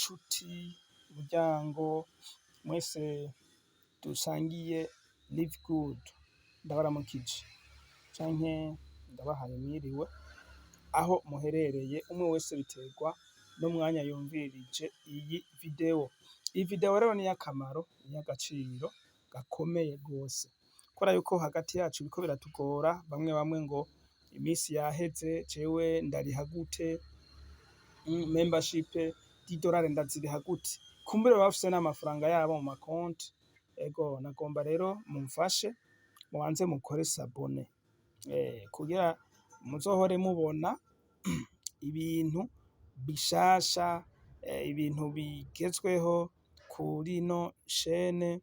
inshuti, umuryango, mwese dusangiye Livegood, ndabaramukije canke ndabahaye mwiriwe aho muherereye umwe wese biterwa n'umwanya yumvirije iyi video. Iyi video rero niy'akamaro, niy'agaciro gakomeye gose kubera yuko hagati yacu biriko biratugora, bamwe bamwe ngo imisi yaheze, jewe ndariha gute membership y'idolari ndaziriha gute, kumbure baba bafise n'amafaranga yabo mu makonti. Ego nagomba rero mumfashe mubanze mukore sabone kugira muzohore mubona ibintu bishasha, ibintu bigezweho kuri ino shene,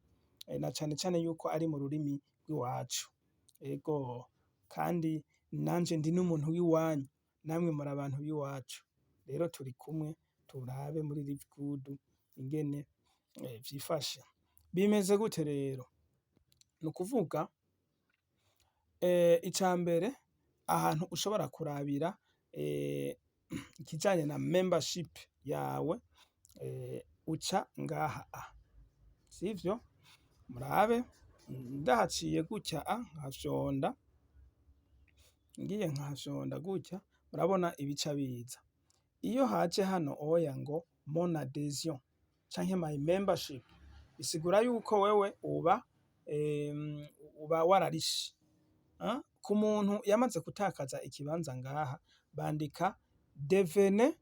na cane cane yuko ari mu rurimi rw'iwacu. Ego kandi nanje ndi n'umuntu w'iwanyu, namwe muri abantu b'iwacu, rero turi kumwe turabe muri Livegood ingene vyifashe. Bimeze gute rero? Nukuvuga icambere ahantu ushobora kurabira ikijanye na membership yawe, uca ngaha sivyo? Murabe ndahaciye gutya nkafyonda, ngiye nkafyonda gutya murabona ibica biza. Iyo haje hano oya ngo mon adhesion canke my membership, bisigura yuko wewe uba wararishe. Ku muntu yamaze gutakaza ikibanza ngaha bandika devenez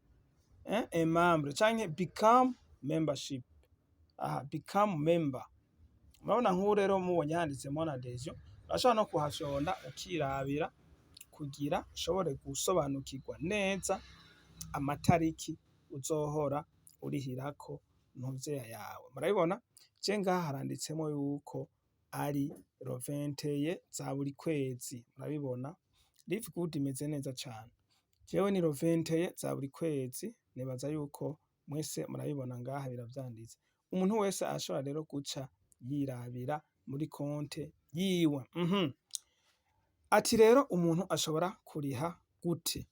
un membre canke become membership, become member. Murabona nk'ubu rero mubonye handitse mon adhesion, urashobora no kuhafyonda ukirabira kugira ushobore gusobanukirwa neza amatariki uzohora urihirako ntuzeya yawe. Murabibona je ngaha haranditsemo yuko ari le 21 za buri kwezi, murabibona Livegood imeze neza cane. Jewe ni le 21 za buri kwezi, nibaza yuko mwese murabibona ngaha biravyanditse. Umuntu wese arashobora rero guca yirabira muri konte yiwe. Ati rero umuntu ashobora kuriha gute?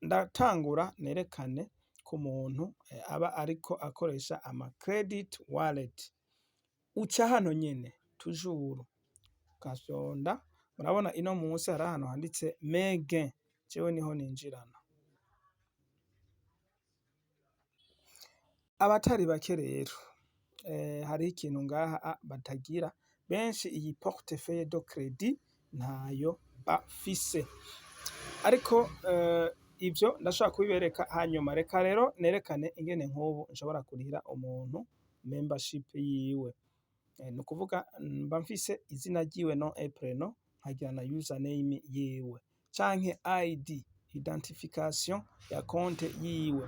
Ndatangura nerekane ku muntu aba ariko akoresha ama credit wallet. Uca hano nyene toujours ukafyonda, murabona ino munsi hari ahantu handitse mes gains, jewe niho ninjirana. Abatari bake rero hariho ikintu ngaha batagira, benshi iyi portefeuille de crédit ntayo bafise, ariko ivyo ndashobora kubibereka hanyuma. Reka rero nerekane ingene nk'ubu nshobora kurihira umuntu membership yiwe. Nukuvuga mba mfise izina ryiwe nom et prénom, nkagira na username yiwe canke ID, identification ya konte yiwe,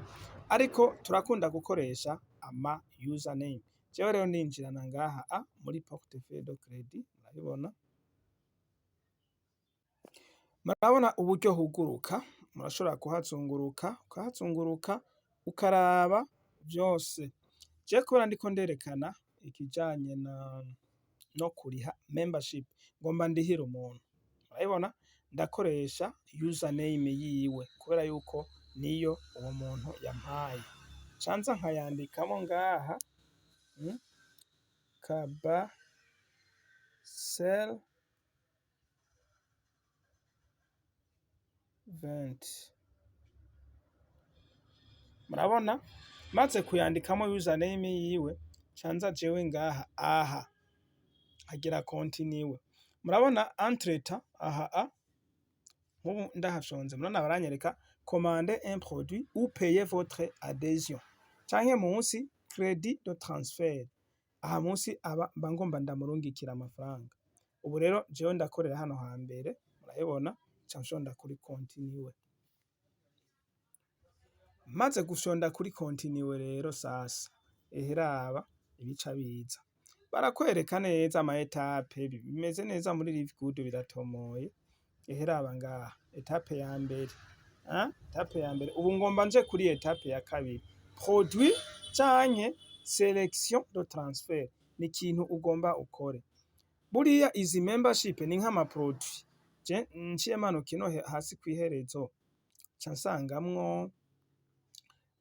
ariko turakunda gukoresha ama username. Jewe rero ninjirana ngaha muri portefeuille de crédit, murabibona. Murabona uburyo huguruka, murashobora kuhazunguruka, ukahazunguruka ukaraba vyose. Je kubera ndiko nderekana ikijanye no kuriha membership, ngomba ndihire umuntu, murabibona ndakoresha username yiwe kubera yuko niyo uwo muntu yampaye, canza nkayandikamo ngaha Kabasel 20. Murabona maze kuyandikamo username yiwe, canza jewe ngaha agira continue. Murabona entretemps nk'ubu ndahafyonze, murabona baranyereka commander un produit ou payer votre adhésion canke munsi crédit de transfert. Aha munsi mba ngomba ndamurungikira amafaranga. Ubu rero jewe ndakorera hano hambere, murabibona ca nfyonda kuri continue. Maze gufyonda kuri continue rero sasa raba ibica biza, barakwereka neza ama etape, bimeze neza muri Livegood biratomoye. Raba ngaha etape ya mbere, etape ya mbere. Ubu ngomba nje kuri etape ya kabiri, produit canke selection de transfert, ni ikintu ugomba ukore. Buriya izi membership ni nk'ama produit. Je nciye manuka ino hasi kw'iherezo ca nsangamwo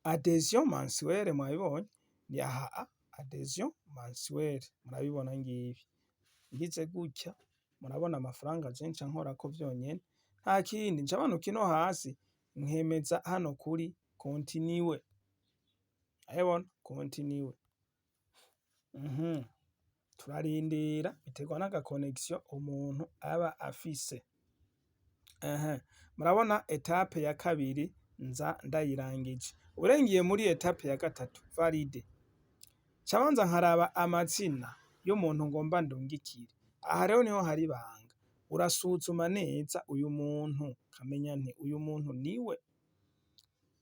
adhesion mensuelle mwabibonye ni aha adhesion mensuelle murabibona ngibi ngize gutya murabona amafaranga je nca nkorako vyonyene nta kindi nca manuka ino hasi nkemeza hano kuri continue urabibona continue turarindira biterwa n'aga connection umuntu aba afise murabona etape ya kabiri nza ndayirangije urengiye muri etape ya gatatu valide cabanza nkaraba amazina y'umuntu ngomba ndungikire aha rero niho hari banga urasuzuma neza uyu muntu kamenya nti uyu muntu niwe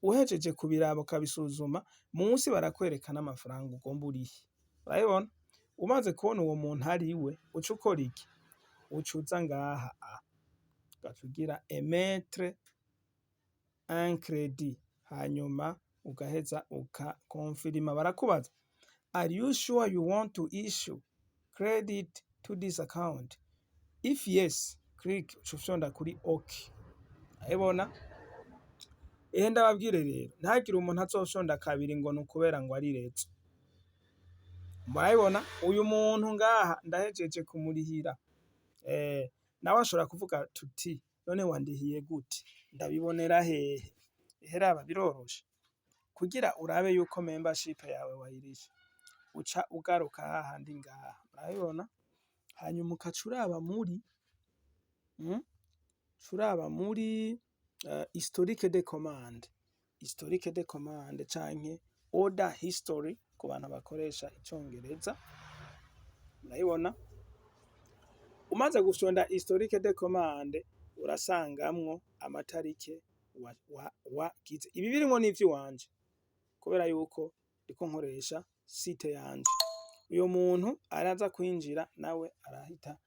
uhejeje kubiraba ukabisuzuma munsi barakwereka n'amafaranga ugomba urihe urabibona umaze kubona uwo muntu ari we uca ukora iki uca uza ngaha ugaca ugira emettre un credit hanyuma ugaheza ukakonfirima barakubaza are you sure you want to issue credit to this account if yes click uca ufyonda kuri ok urabibona ndababwire rero ntihagire umuntu azoshonda kabiri ngo nukubera ngo ari leta murabibona uyu muntu ngaha ndahejeje kumurihira nawe ashobora kuvuga tuti none wandihiye gute ndabibonera hehe raba biroroshe kugira urabe yuko membership yawe wayirishe uca ugaruka hahandi ngaha murabibona hanyuma ukaca uraba muri historique de commande canke order history ku bantu bakoresha icongereza murabibona umaze gufyonda historique de commande urasangamwo amatarike wagize ibi birimwo n'ivy'iwanje kubera yuko ndiko nkoresha site yanje uyo muntu araza kwinjira nawe arahita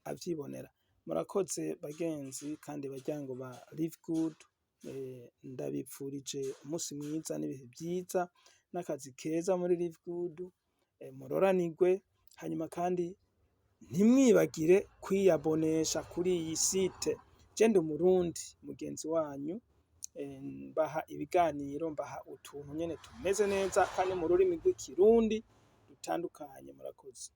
avyibonera murakoze bagenzi kandi baryango ba Livegood ndabipfurije umunsi mwiza n'ibihe vyiza n'akazi keza muri Livegood muroranirwe hanyuma kandi ntimwibagire kwiyabonesha kuri iyi site je ndi umurundi mugenzi wanyu mbaha ibiganiro mbaha utuntu nyene tumeze neza kandi mu rurimi rw'ikirundi dutandukanye murakoze